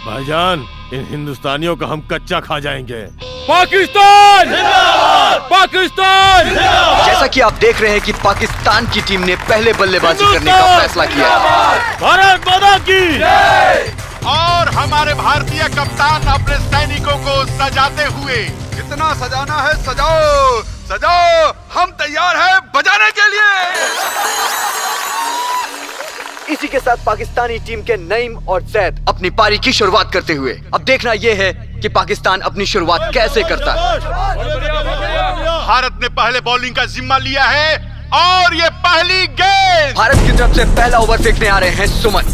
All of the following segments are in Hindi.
भाईजान, इन हिंदुस्तानियों का हम कच्चा खा जाएंगे। पाकिस्तान जिंदाबाद! पाकिस्तान जिंदाबाद! जैसा कि आप देख रहे हैं कि पाकिस्तान की टीम ने पहले बल्लेबाजी करने का फैसला किया है। भारत माता की और हमारे भारतीय कप्तान अपने सैनिकों को सजाते हुए, जितना सजाना है सजाओ सजाओ, हम तैयार हैं बजाने के लिए। इसी के साथ पाकिस्तानी टीम के नईम और जैद अपनी पारी की शुरुआत करते हुए। अब देखना यह है कि पाकिस्तान अपनी शुरुआत कैसे करता है। भारत ने पहले बॉलिंग का जिम्मा लिया है और ये पहली गेंद। भारत की तरफ से पहला ओवर फेंकने आ रहे हैं सुमन।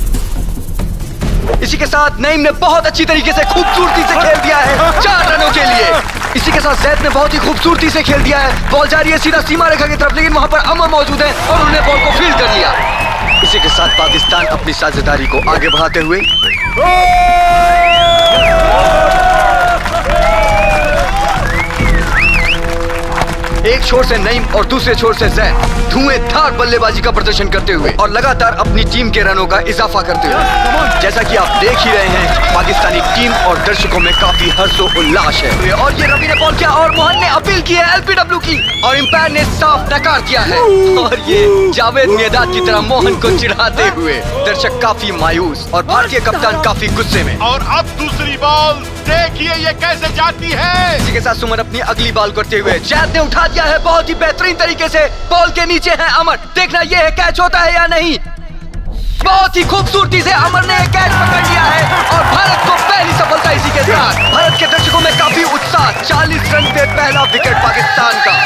इसी के साथ नईम ने बहुत अच्छी तरीके से खूबसूरती से खेल दिया है 4 रनों के लिए। इसी के साथ जैद ने बहुत ही खूबसूरती से खेल दिया है। बॉल जा रही है सीधा सीमा रेखा की तरफ, लेकिन वहां पर अमर मौजूद है और उन्होंने बॉल को फील्ड कर लिया। इसी के साथ पाकिस्तान अपनी साझेदारी को आगे बढ़ाते हुए एक छोर से नईम और दूसरे छोर से जैद धुएंधार बल्लेबाजी का प्रदर्शन करते हुए और लगातार अपनी टीम के रनों का इजाफा करते हुए। जैसा कि आप देख ही रहे हैं, पाकिस्तानी टीम और दर्शकों में काफी हर्षोल्लास है। और ये रवि ने बॉल किया और मोहन ने अपील की है एलबीडब्ल्यू की, और अंपायर ने साफ नकार दिया है। और ये जावेद मियादाद की तरह मोहन को चिढ़ाते हुए दर्शक काफी मायूस और भारतीय कप्तान काफी गुस्से में। और अब दूसरी बॉल देखिए ये कैसे जाती है। इसी के साथ सुमन अपनी अगली बॉल करते हुए जैद ने उठा दिया है बहुत ही बेहतरीन तरीके से। बॉल के नीचे है अमर, देखना यह है कैच होता है या नहीं। बहुत ही खूबसूरती से अमर ने कैच पकड़ लिया है और भारत को पहली सफलता इसी के साथ। भारत के दर्शकों में काफी उत्साह, 40 रन पे पहला विकेट पाकिस्तान का।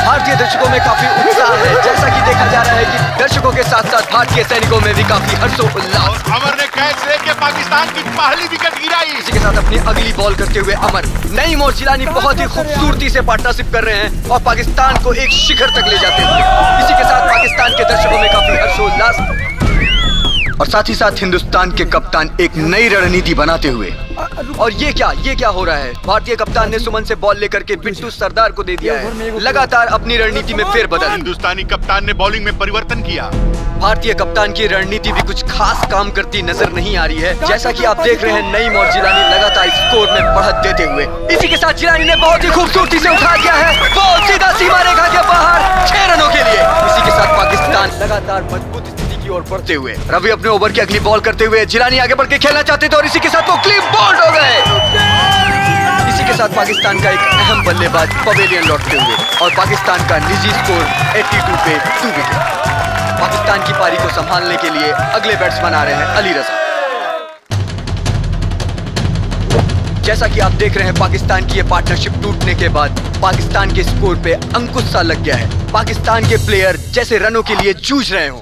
भारतीय दर्शकों में काफी उत्साह है, जैसा कि देखा जा रहा है कि दर्शकों के साथ साथ भारतीय सैनिकों में भी काफी हर्षोल्लास। अमर ने कैच लेके पाकिस्तान की पहली विकेट गिराई। इसी के साथ अपनी अगली बॉल करते हुए अमर, नईम और जिलानी बहुत ही खूबसूरती से पार्टनरशिप कर रहे हैं और पाकिस्तान को एक शिखर तक ले जाते हैं। इसी के साथ पाकिस्तान के दर्शकों में काफी हर्षोल्लास और साथ ही साथ हिंदुस्तान के कप्तान एक नई रणनीति बनाते हुए। और ये क्या हो रहा है? भारतीय कप्तान ने सुमन से बॉल लेकर के बिट्टू सरदार को दे दिया है। लगातार अपनी रणनीति में फेरबदल। हिंदुस्तानी कप्तान ने बॉलिंग में परिवर्तन किया। भारतीय कप्तान की रणनीति भी कुछ खास काम करती नजर नहीं आ रही है। जैसा कि आप देख रहे हैं, नईम और जिलानी लगातार स्कोर में बढ़त देते हुए। इसी के साथ जिलानी ने बहुत ही खूबसूरती से उठा दिया है बॉल सीधा सीमा रेखा के बाहर 6 रनों के लिए। इसी के साथ पाकिस्तान लगातार मजबूत स्थिति की ओर बढ़ते हुए। रवि अपने ओवर की अगली बॉल करते हुए, जिलानी आगे बढ़ के खेलना चाहते थे और इसी के साथ वो क्लीन बॉल्ड हो गए। इसी के साथ पाकिस्तान का एक अहम बल्लेबाज पवेलियन लौटते हुए और पाकिस्तान का निजी स्कोर 82 पे 2 विकेट। पाकिस्तान की पारी को संभालने के लिए अगले बैट्समैन आ रहे हैं अली रजा। जैसा कि आप देख रहे हैं, पाकिस्तान की ये पार्टनरशिप टूटने के बाद पाकिस्तान के स्कोर पे अंकुश सा लग गया है। पाकिस्तान के प्लेयर जैसे रनों के लिए जूझ रहे हों।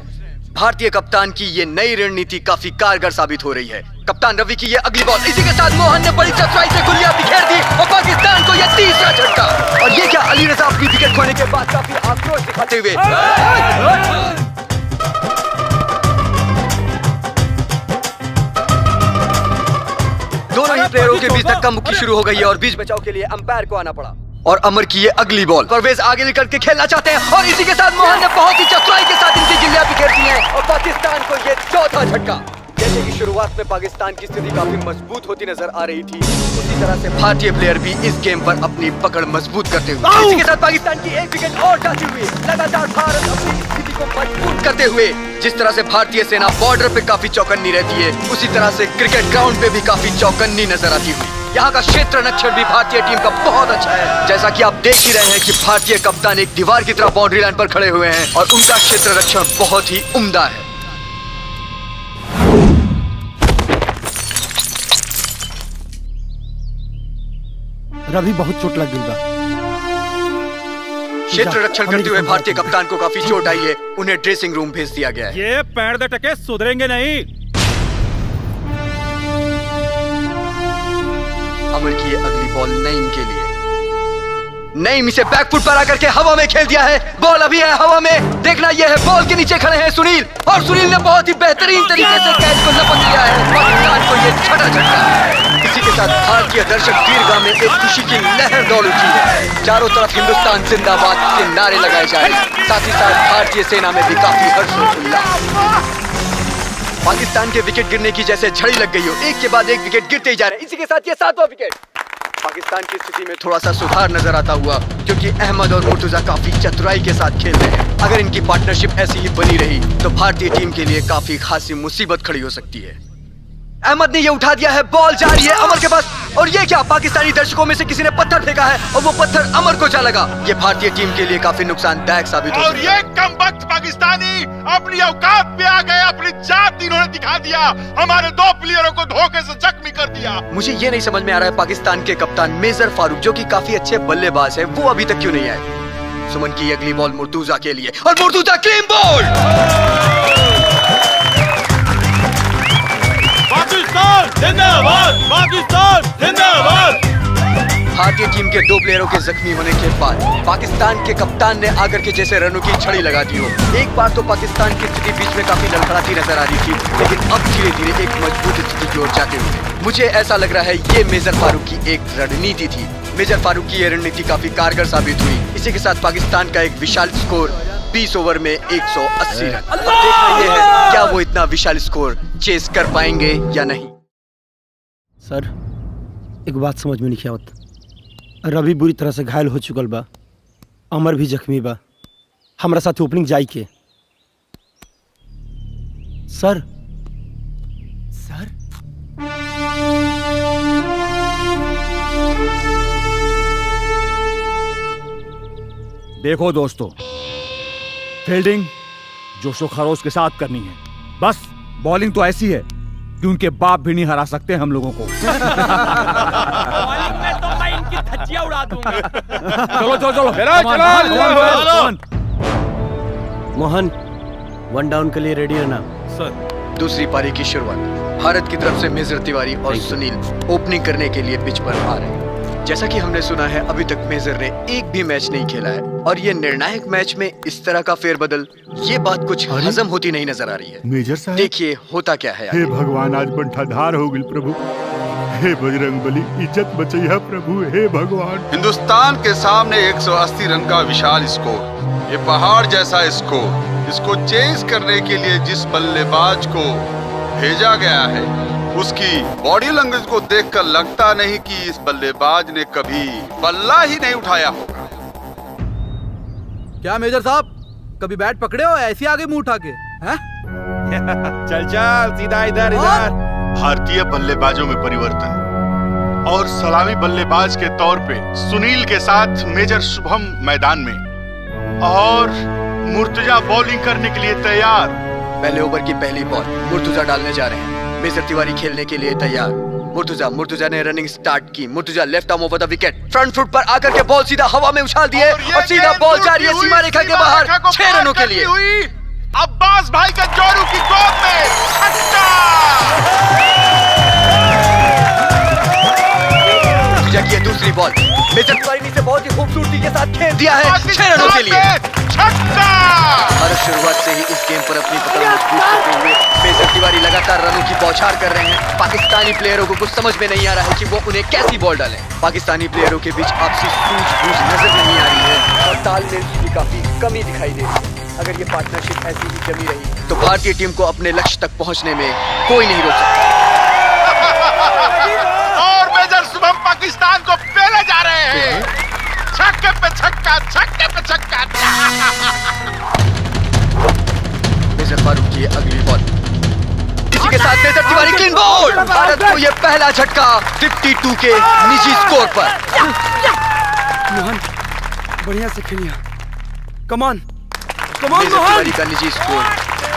भारतीय कप्तान की ये नई रणनीति काफी कारगर साबित हो रही है। कप्तान रवि की ये अगली बॉल, इसी के साथ मोहन ने बड़ी चतुराई से गुलियां बिखेर दी और पाकिस्तान को ये तीसरा झटका। और ये क्या, अली रजा अपनी विकेट खोने के बाद काफी आक्रोश दिखाते हुए दोनों ही प्लेयरों के बीच धक्का मुक्की शुरू हो गई है और बीच बचाव के लिए अंपायर को आना पड़ा। और अमर की ये अगली बॉल, परवेज आगे निकल के खेलना चाहते हैं और इसी के साथ मोहन ने बहुत ही चतुराई के साथ इनकी गिल्लियां बिखेर दी हैं और पाकिस्तान को ये चौथा झटका। जैसे कि शुरुआत में पाकिस्तान की स्थिति काफी मजबूत होती नजर आ रही थी, उसी तरह से भारतीय प्लेयर भी इस गेम पर अपनी पकड़ मजबूत करते हुए। इसी के साथ पाकिस्तान की एक विकेट और जाती हुई लगातार भारत अपनी स्थिति को मजबूत करते हुए। जिस तरह से भारतीय सेना बॉर्डर पे काफी चौकन्नी रहती है, उसी तरह से क्रिकेट ग्राउंड पे भी काफी चौकन्नी नजर आती हुई। यहाँ का क्षेत्र रक्षण भी भारतीय टीम का बहुत अच्छा है। जैसा कि आप देख ही रहे हैं कि भारतीय कप्तान एक दीवार की तरह बाउंड्री लाइन पर खड़े हुए हैं और उनका क्षेत्र रक्षण बहुत ही उम्दा है। रवि बहुत चोट लग गई बा। क्षेत्र रक्षण करते हुए भारतीय कप्तान को काफी चोट आई है, उन्हें ड्रेसिंग रूम भेज दिया गया है। ये पैर दे टके सुधरेंगे नहीं। अमर की अगली बॉल नईम के लिए। नईम इसे बैकफुट पर आकर के हवा में खेल दिया है। बॉल अभी है हवा में, देखना यह है बॉल के नीचे खड़े हैं सुनील और सुनील ने बहुत ही बेहतरीन तरीके से कैच को लपक लिया है। पाकिस्तान को यह छठा झटका। इसी के साथ भारतीय दर्शक दीर्घा में एक खुशी की लहर दौड़ उठी है। चारों तरफ हिंदुस्तान जिंदाबाद के नारे लगाए जा रहे हैं। साथ ही साथ भारतीय सेना में भी काफी हर्षोल्लास। पाकिस्तान के विकेट गिरने की जैसे झड़ी लग गई हो, एक के बाद एक विकेट गिरते ही जा रहे हैं। इसी के साथ ये 7वां विकेट। पाकिस्तान की स्थिति में थोड़ा सा सुधार नजर आता हुआ, क्योंकि अहमद और मुर्तुजा काफी चतुराई के साथ खेल रहे हैं। अगर इनकी पार्टनरशिप ऐसी ही बनी रही तो भारतीय टीम के लिए काफी खासी मुसीबत खड़ी हो सकती है। अहमद ने ये उठा दिया है, बॉल जा रही है अमर के पास, और ये क्या, पाकिस्तानी दर्शकों में से किसी ने पत्थर फेंका है और वो पत्थर अमर को जा लगा। ये भारतीय टीम के लिए काफी नुकसानदायक साबित हो और ये कमबख्त पाकिस्तानी अपनी औकात पे आ गए, अपनी जात इन्होंने दिखा दिया, हमारे 2 प्लेयरों को धोखे से जख्मी कर दिया। मुझे ये नहीं समझ में आ रहा है पाकिस्तान के कप्तान मेजर फारूक, जो कि काफी अच्छे बल्लेबाज है, वो अभी तक क्यों नहीं आए। सुमन की अगली बॉल मुर्तुजा के लिए, और मुर्तुजा क्लीन बॉल। पाकिस्तान जिंदाबाद, पाकिस्तान जिंदाबाद। भारतीय टीम के 2 प्लेयरों के जख्मी होने के बाद पाकिस्तान के कप्तान ने आकर के जैसे रनों की छड़ी लगा दी हो। एक बार तो पाकिस्तान की स्थिति बीच में काफी लड़खड़ाती नजर आ रही थी, लेकिन अब धीरे धीरे एक मजबूत स्थिति की ओर जाते हुए मुझे ऐसा लग रहा है ये मेजर फारूक की एक रणनीति थी। मेजर फारूक की ये रणनीति काफी कारगर साबित हुई। इसी के साथ पाकिस्तान का एक विशाल स्कोर 20 ओवर में 180 रन। अब देखना ये है क्या वो इतना विशाल स्कोर चेस कर पाएंगे या नहीं। सर, एक बात समझ में नहीं आवत। रवि बुरी तरह से घायल हो चुकल बा, अमर भी जख्मी बा, हमरा साथ ओपनिंग जाई के। सर सर देखो दोस्तों, फील्डिंग जोशो खरोश के साथ करनी है, बस बॉलिंग तो ऐसी है कि उनके बाप भी नहीं हरा सकते हम लोगों को। बॉलिंग में तो मैं इनकी धज्जियां उड़ा दूंगा। चलो चलो चलो, चलो। मोहन, 1 डाउन के लिए रेडी रहना। सर। दूसरी पारी की शुरुआत भारत की तरफ से मेजर तिवारी और सुनील ओपनिंग करने के लिए पिच पर आ रहे हैं। जैसा कि हमने सुना है अभी तक मेजर ने एक भी मैच नहीं खेला है, और ये निर्णायक मैच में इस तरह का फेरबदल, ये बात कुछ हजम होती नहीं नजर आ रही है। मेजर साहब, देखिए होता क्या है। हे भगवान, आज बंठाधार हो गई प्रभु। हे बजरंग बली, इज्जत बचैया प्रभु, हे भगवान। हिंदुस्तान के सामने 180 रन का विशाल स्कोर, ये पहाड़ जैसा स्कोर, इसको चेस करने के लिए जिस बल्लेबाज को भेजा गया है उसकी बॉडी लैंग्वेज को देखकर लगता नहीं कि इस बल्लेबाज ने कभी बल्ला ही नहीं उठाया होगा। क्या मेजर साहब, कभी बैट पकड़े हो ऐसे आगे मुंह उठा के? हैं? चल चल सीधा इधर इधर। भारतीय बल्लेबाजों में परिवर्तन, और सलामी बल्लेबाज के तौर पे सुनील के साथ मेजर शुभम मैदान में, और मुर्तुजा बॉलिंग करने के लिए तैयार। पहले ओवर की पहली बॉल मुर्तुजा डालने जा रहे हैं। मेजर तिवारी खेलने के लिए तैयार। मुर्तुजा ने रनिंग स्टार्ट की। Murtuza left arm over the wicket, front foot पर आकर के बॉल सीधा हवा में उछाल दिए, और सीधा बॉल जा रही है सीमा रेखा के बाहर 6 रनों के लिए। अब्बास भाई का जोरू की गोद में छक्का। मुर्तुजा की दूसरी बॉल मेजर तिवारी ने इसे बहुत ही खूबसूरती के साथ खेल दिया है 6 रनों के लिए। छक्का। हर शुरुआत से ही इस गेम पर अपनी पकड़ मजबूत करते हुए मेजर तिवारी लगातार रनों की बौछार कर रहे हैं। पाकिस्तानी प्लेयरों को कुछ समझ में नहीं आ रहा है कि वो उन्हें कैसी बॉल डालें। पाकिस्तानी प्लेयरों के बीच आपसी सूझबूझ नजर नहीं आ रही है, और तालमेल की भी काफी कमी दिखाई दे रही है। अगर ये पार्टनरशिप ऐसी ही जमी रही तो भारतीय टीम को अपने लक्ष्य तक पहुंचने में कोई नहीं रोक सकता। और मेजर शुभम पाकिस्तान को पहले जा रहे हैं। छक्के पे छक्का, छक्के पे छक्का। मेजर फारूक की अगली बॉल, इसी के साथ major Tiwari clean ball. Bharat को यह पहला झटका 52 के निजी स्कोर पर। मोहन, बढ़िया से खेलिया। कमान मेजर तिवारी का निजी स्कोर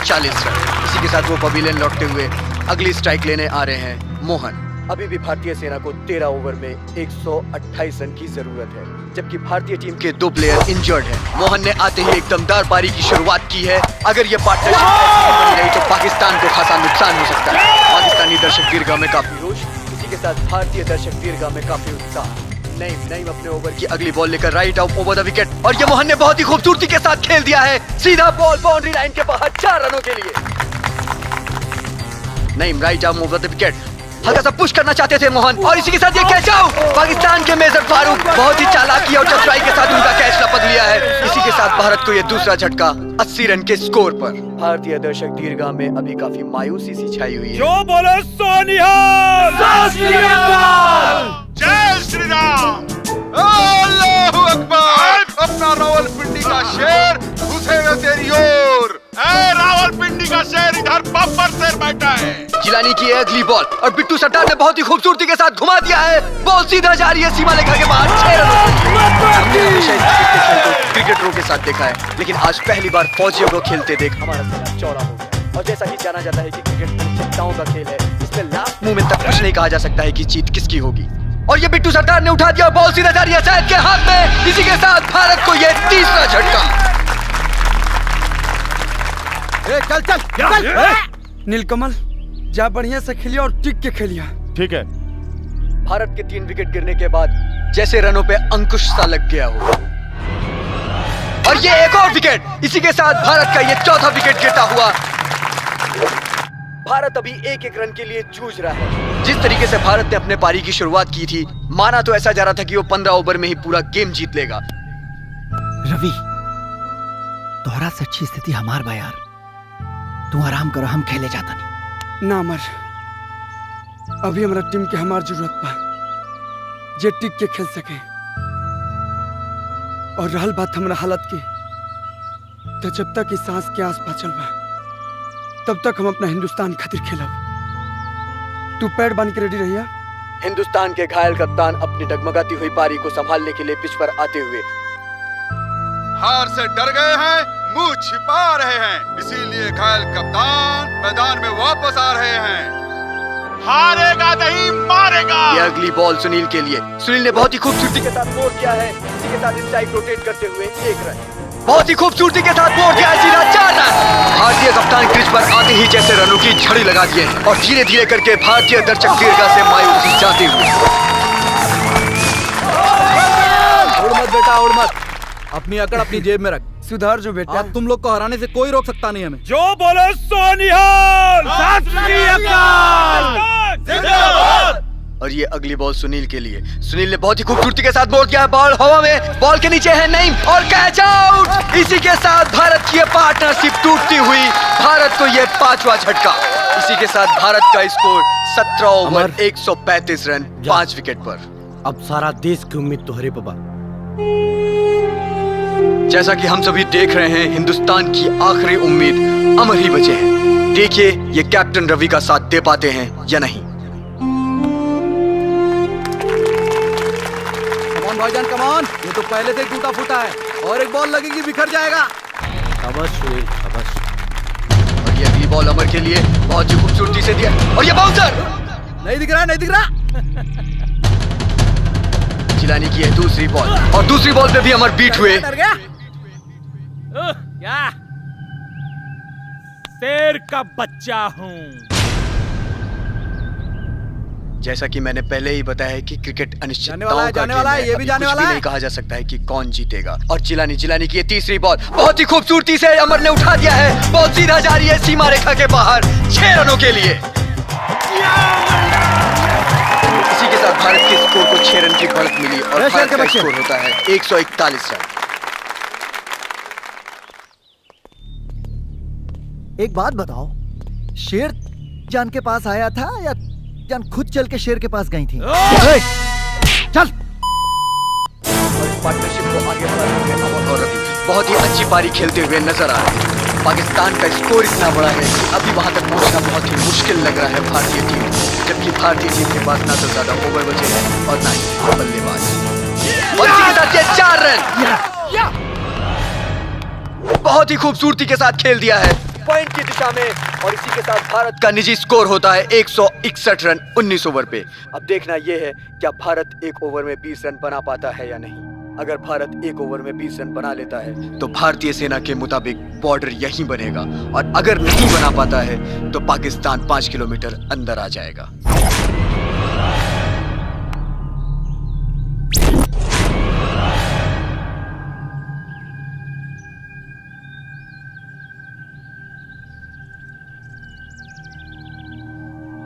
40 रन। इसी के साथ वो पवेलियन लौटते हुए अगली स्ट्राइक लेने आ रहे हैं मोहन। अभी भी भारतीय सेना को 13 ओवर में 128 रन की जरूरत है, जबकि भारतीय टीम के 2 प्लेयर इंजर्ड हैं। मोहन ने आते ही एक दमदार पारी की शुरुआत की है। अगर ये पार्टनरशिप ऐसी ही बनी रही तो पाकिस्तान को खासा नुकसान हो सकता है। पाकिस्तानी दर्शक दीर्घा में काफी रोष, इसी के साथ भारतीय दर्शक दीर्घा में काफी उत्साह। नईम अपने ओवर की अगली बॉल लेकर right out over the wicket, और ये मोहन ने बहुत ही खूबसूरती के साथ खेल दिया है। सीधा बॉल बाउंड्री लाइन के बाहर 4 रनों के लिए। Naeem right arm over the wicket, हल्का सा पुश करना चाहते थे मोहन, और इसी के साथ ये कैच आउट। पाकिस्तान के मेजर फारूक बहुत ही चालाकी और चतुराई के साथ उनका कैच लपक लिया है। इसी के साथ भारत को ये दूसरा झटका 80 रन के स्कोर पर। भारतीय दर्शक दीर्घा में अभी काफी मायूसी सी छाई हुई है। जो बोलो सोनिहाल। जय श्री राम। अल्लाहू अकबर। अपना रावलपिंडी का शेर घुसेगा तेरी ओर। रावलपिंडी का शेर इधर बब्बर शेर बैठा है। जिलानी की अगली बॉल और बिट्टू सट्टार ने बहुत ही खूबसूरती के साथ घुमा दिया है। बॉल सीधा जा रही है सीमा रेखा के बाहर। 6 रन। हमने हमेशा इस खेल को क्रिकेटरों के साथ देखा है, लेकिन आज पहली बार फौजियों को खेलते देख हमारा सीना चौड़ा हो गया। और जैसा कि जाना जाता है कि क्रिकेट अनिश्चितताओं का खेल है, इसमें लास्ट मोमेंट तक कुछ नहीं कहा जा सकता है कि जीत किसकी होगी। और ये बिट्टू सट्टार ने उठा दिया, बॉल सीधा जा रही है सैयद के हाथ में। इसी के साथ भारत को ये तीसरा झटका। चल चल चल। नीलकमल जा बढ़िया से खेलिया और टिक के खेलिया। ठीक है। भारत के 3 विकेट गिरने के बाद जैसे रनों पे अंकुश सा लग गया हो। और ये एक और विकेट। इसी के साथ भारत का ये चौथा विकेट गिरता हुआ। भारत अभी 1-1 रन के लिए जूझ रहा है। जिस तरीके से भारत ने अपने पारी की शुरुआत की थी, माना तो ऐसा जा रहा था कि वो 15 ओवर में ही पूरा गेम जीत लेगा। रवि, तोहरा से अच्छी स्थिति हमार बा यार। तू आराम करो, हम खेले जाता नहीं। ना मर, अभी हमारा टीम के हमार जरूरत बा जे टिक के खेल सके। और रहल बात हमारा हालत की, तो जब तक इस सांस के आस बचल बा तब तक हम अपना हिंदुस्तान खातिर खेलब। तू पैड बांध के रेडी रहिया। हिंदुस्तान के घायल कप्तान अपनी डगमगाती हुई पारी को संभालने के लिए पिच पर आते हुए हार से डर गए हैं, मुंह छिपा रहे हैं, इसीलिए घायल कप्तान मैदान में वापस आ रहे हैं। हारेगा नहीं मारेगा। ये अगली बॉल सुनील के लिए। सुनील ने बहुत ही खूबसूरती के साथ बोल किया है। इसी के साथ इनसाइड रोटेट करते हुए 1 रन। बहुत ही खूबसूरती के साथ बोल किया है, सीधा 4 रन। भारतीय कप्तान क्रीज पर आते ही जैसे रनों की झड़ी लगा दिए और धीरे धीरे करके भारतीय दर्शक दीर्घा से मायूसी जाते हुए। उड़ मत बेटा, उड़ मत। अपनी अकड़ अपनी जेब में रख। सुधार जो बेटा। अब तुम लोग को हराने से कोई रोक सकता नहीं हमें। जो बोलो सोनिहाल। और ये अगली बॉल सुनील के लिए। सुनील ने बहुत ही खूबसूरती के साथ बोल किया है, बॉल हवा में, बॉल के नीचे है नईम और कैच आउट। इसी के साथ भारत की ये पार्टनरशिप टूटती हुई भारत को ये 5वां झटका। इसी के साथ भारत का स्कोर 17 ओवर 135 रन 5 विकेट पर। अब सारा देश की उम्मीद तोहरे पे बा। जैसा कि हम सभी देख रहे हैं, हिंदुस्तान की आखिरी उम्मीद अमर ही बचे हैं। देखिए ये कैप्टन रवि का साथ दे पाते हैं या नहीं। कमान भाईजान कमान, ये तो पहले से टूटा फूटा है और एक बॉल लगेगी बिखर जाएगा। शाबाश सुनील, शाबाश। और ये अगली बॉल अमर के लिए बहुत ही खूबसूरती से दिया और ये बाउंसर नहीं दिख रहा, नहीं दिख रहा। जिलानी की है दूसरी बॉल और दूसरी बॉल पे भी अमर बीट हुए। क्या शेर का बच्चा हूँ। जैसा कि मैंने पहले ही बताया है कि क्रिकेट अनिश्चितताओं का जाने वाला है, ये भी जाने वाला है। नहीं कहा जा सकता है कि कौन जीतेगा। और जिलानी की ये तीसरी बॉल बहुत ही खूबसूरती से अमर ने उठा दिया है। बॉल सीधा जा रही है सीमा रेखा के बाहर 6 रनों के लिए। इसी के साथ भारत के स्कोर को 6 रन की बढ़त मिली और भारत का स्कोर होता है 141 रन। एक बात बताओ, शेर जान के पास आया था या जान खुद चल के शेर के पास गई थी? चल। और इस पार्टनरशिप को आगे बढ़ाते हुए अमर और रवि बहुत ही अच्छी पारी खेलते हुए नजर आ रहे हैं। पाकिस्तान का स्कोर इतना बड़ा है कि अभी वहां तक पहुंचना बहुत ही मुश्किल लग रहा है भारतीय टीम, जबकि भारतीय टीम के पास ना तो ज्यादा ओवर बचे हैं और ना ही बल्लेबाज। और इसी के साथ ये 4 रन बहुत ही खूबसूरती के साथ खेल दिया है पॉइंट की दिशा में। और इसी के साथ भारत का निजी स्कोर होता है 161 रन 19 ओवर पे। अब देखना यह है क्या भारत 1 ओवर में 20 रन बना पाता है या नहीं। अगर भारत 1 ओवर में 20 रन बना लेता है तो भारतीय सेना के मुताबिक बॉर्डर यहीं बनेगा, और अगर नहीं बना पाता है तो पाकिस्तान 5 किलोमीटर अंदर आ जाएगा।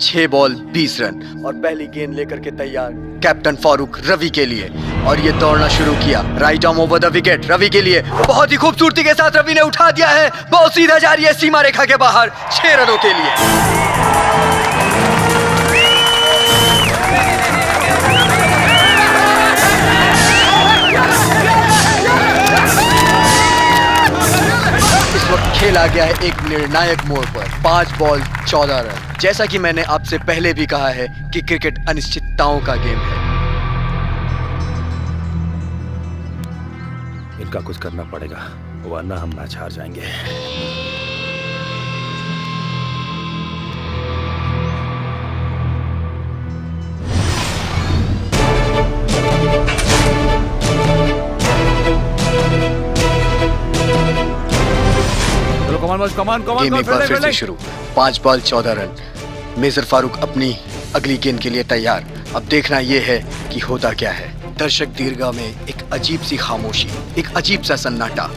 6 बॉल 20 रन और पहली गेंद लेकर के तैयार कैप्टन फारूक रवि के लिए। और ये दौड़ना शुरू किया, right arm over the wicket Ravi के लिए। बहुत ही खूबसूरती के साथ रवि ने उठा दिया है, बॉल सीधा जा रही है सीमा रेखा के बाहर 6 रनों के लिए। खेला गया है एक निर्णायक मोड़ पर, 5 बॉल 14 रन। जैसा कि मैंने आपसे पहले भी कहा है कि क्रिकेट अनिश्चितताओं का गेम है। इनका कुछ करना पड़ेगा वरना हम मैच हार जाएंगे। गेम एक बार फिर से शुरू, 5 बॉल 14 रन। मेजर फारूक अपनी अगली गेंद के लिए तैयार। अब देखना यह है कि होता क्या है। दर्शक दीर्घा में एक अजीब सी खामोशी, एक अजीब सा सन्नाटा।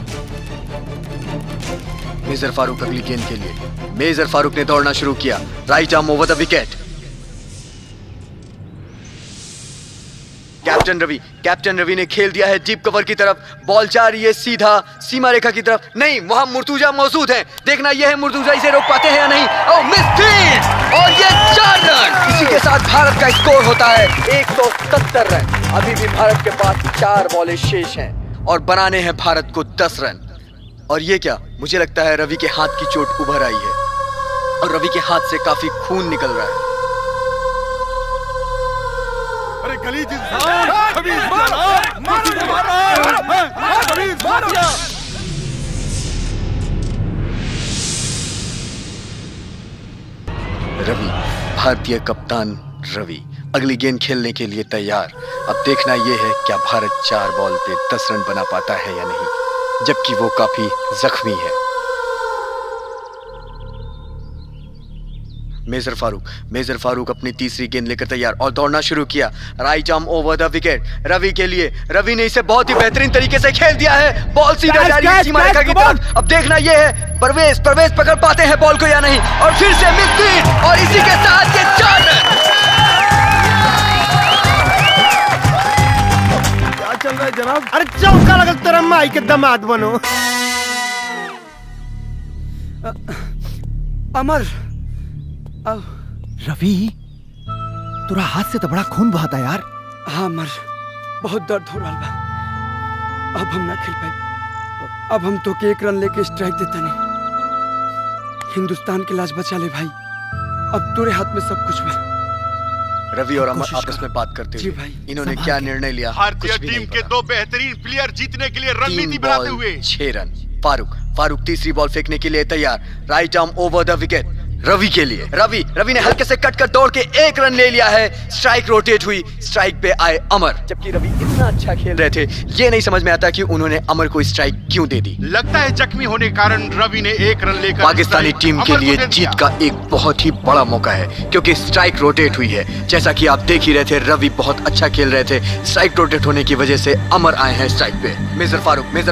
मेजर फारूक अगली गेंद के लिए। मेजर फारूक ने दौड़ना शुरू किया, right arm over the wicket. Captain Ravi ने खेल दिया है डीप कवर की तरफ। बॉल जा रही है सीधा सीमा रेखा की तरफ। नहीं, वहां मुर्तुजा मौजूद है। देखना यह है मुर्तुजा इसे रोक पाते हैं या नहीं। ओह, मिस फील्ड और ये 4 रन। इसी के साथ भारत का स्कोर होता है 170 रन। अभी भी भारत के पास 4 बॉलें शेष हैं और बनाने हैं भारत को 10 रन। और ये क्या, मुझे लगता है रवि के हाथ की चोट उभर आई है और रवि के हाथ से काफी खून निकल रहा है। अरे गलीज इंसान, रवि, भारतीय कप्तान रवि अगली गेंद खेलने के लिए तैयार। अब देखना यह है क्या भारत 4 बॉल पे 10 रन बना पाता है या नहीं, जबकि वो काफी जख्मी है। मेजर फारूक अपनी तीसरी गेंद लेकर तैयार और दौड़ना शुरू किया, right arm over the wicket Ravi के लिए। रवि ने इसे बहुत ही बेहतरीन तरीके से खेल दिया है, बॉल सीधा जा रही है सीमा रेखा की तरफ। अब देखना यह है परवेज पकड़ पाते हैं बॉल को या नहीं, और फिर से मिस फील्ड और इसी के साथ ये 4 रन। क्या चल रहा है जनाब? अरे चौका लगल तेरा माई के दामाद बनो। अमर रवि, तुरा हाथ से तो बड़ा खून बहाता यार। हाँ अमर, बहुत दर्द हो रहा बा। अब हम ना खेल पाए। अब हम तो के 1 रन लेके स्ट्राइक देता नहीं। हिंदुस्तान की लाज बचा ले भाई, अब तेरे हाथ में सब कुछ बा। रवि और अमर आपस में बात करते हुए इन्होंने क्या निर्णय लिया? भारतीय टीम के 2 बेहतरीन प्लेयर जीतने के लिए रणनीति बनाते हुए 6 रन। फारूक तीसरी बॉल फेंकने के लिए तैयार, right arm over the wicket Ravi के लिए। रवि ने हल्के से कट कर दौड़ के 1 रन ले लिया है। स्ट्राइक रोटेट हुई, स्ट्राइक पे आए अमर। जबकि रवि इतना अच्छा खेल रहे थे, ये नहीं समझ में आता कि उन्होंने अमर को स्ट्राइक क्यों दे दी। लगता है जख्मी होने के कारण रवि ने 1 रन लेकर पाकिस्तानी टीम के लिए जीत का एक बहुत ही बड़ा मौका है, क्योंकि स्ट्राइक रोटेट हुई है। जैसा कि आप देख ही रहे थे, रवि बहुत अच्छा खेल रहे थे। स्ट्राइक रोटेट होने की वजह से अमर आए हैं स्ट्राइक पे। मेजर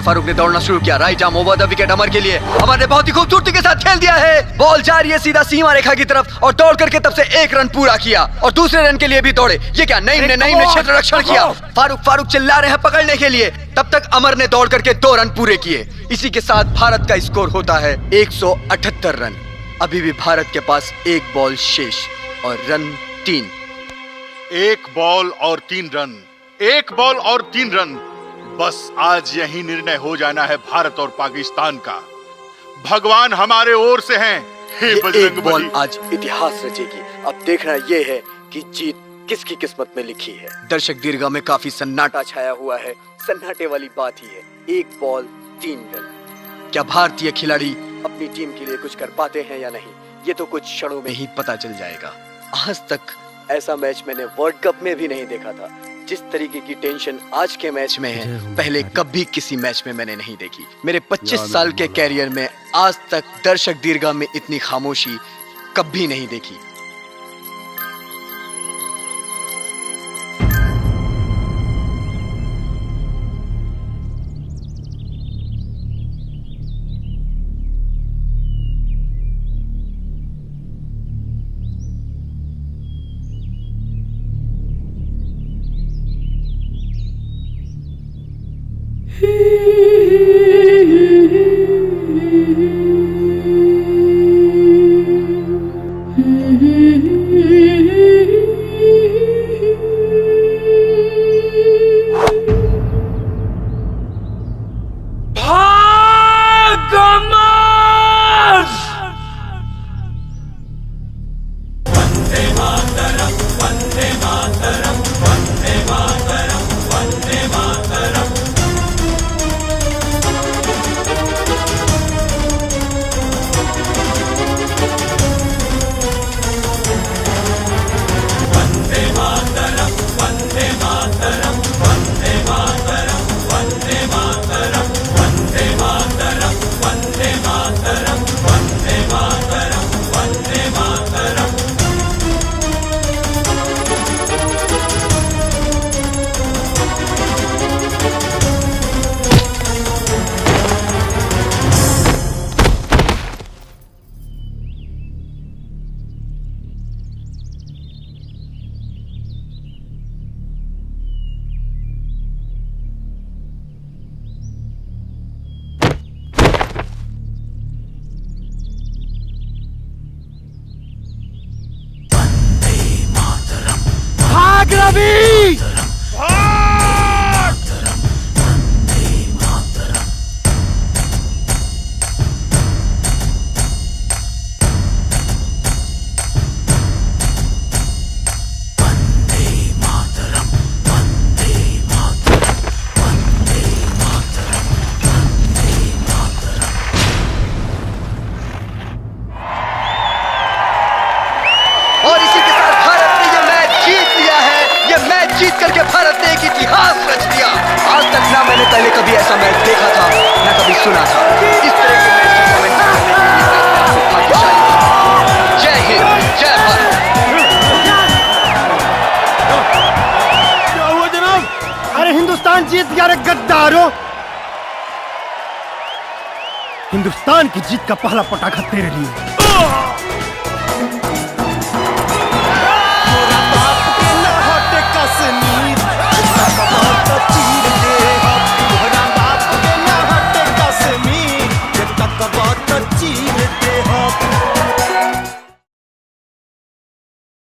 फारूक ने दौड़ना शुरू किया, right arm over the wicket Amar के लिए। अमर ने बहुत ही खूबसूरती के साथ खेल दिया है, बॉल जा रही है सीधा सीमा रेखा की तरफ और दौड़ करके तब से 1 रन पूरा किया और दूसरे रन के लिए भी दौड़े। ये क्या, नईम ने क्षेत्र रक्षण किया। फारूक चिल्ला रहे हैं पकड़ने के लिए, तब तक अमर ने दौड़ करके 2 रन पूरे किए। इसी के साथ भारत का स्कोर होता है 178 रन। अभी भी भारत के पास 1 बॉल शेष और रन 3। 1 बॉल और 3 रन, 1 बॉल और 3 रन। बस आज यही निर्णय हो जाना है भारत और पाकिस्तान का। भगवान हमारे ओर से हैं। ये 1 बॉल आज इतिहास रचेगी। अब देखना यह है कि जीत किसकी किस्मत में लिखी है। दर्शक दीर्घा में काफी सन्नाटा छाया हुआ है। सन्नाटे वाली बात ही है, 1 बॉल 3 रन। क्या भारतीय खिलाड़ी अपनी टीम के लिए कुछ कर पाते हैं या नहीं, ये तो कुछ क्षणों में ही पता चल जाएगा। आज तक ऐसा मैच मैंने वर्ल्ड कप में भी नहीं देखा था। जिस तरीके की टेंशन आज के मैच में है, पहले कभी किसी मैच में मैंने नहीं देखी। मेरे 25 साल के कैरियर में आज तक दर्शक दीर्घा में इतनी खामोशी कभी नहीं देखी। भाग रवि! और इसी के साथ भारत ने ये मैच जीत लिया है। ये मैच जीत करके भारत ने एक इतिहास रच दिया। आज तक ना मैंने पहले कभी ऐसा मैच देखा था, ना कभी सुना था। इस तरह के मैच की कमेंट्री करने के लिए मैं आपको भाग्यशाली हूं। जय हिंद, जय भारत। क्या हुआ जनाब? अरे हिंदुस्तान जीत गया रे गद्दारों! हिंदुस्तान की जीत का पहला पटाखा तेरे लिए।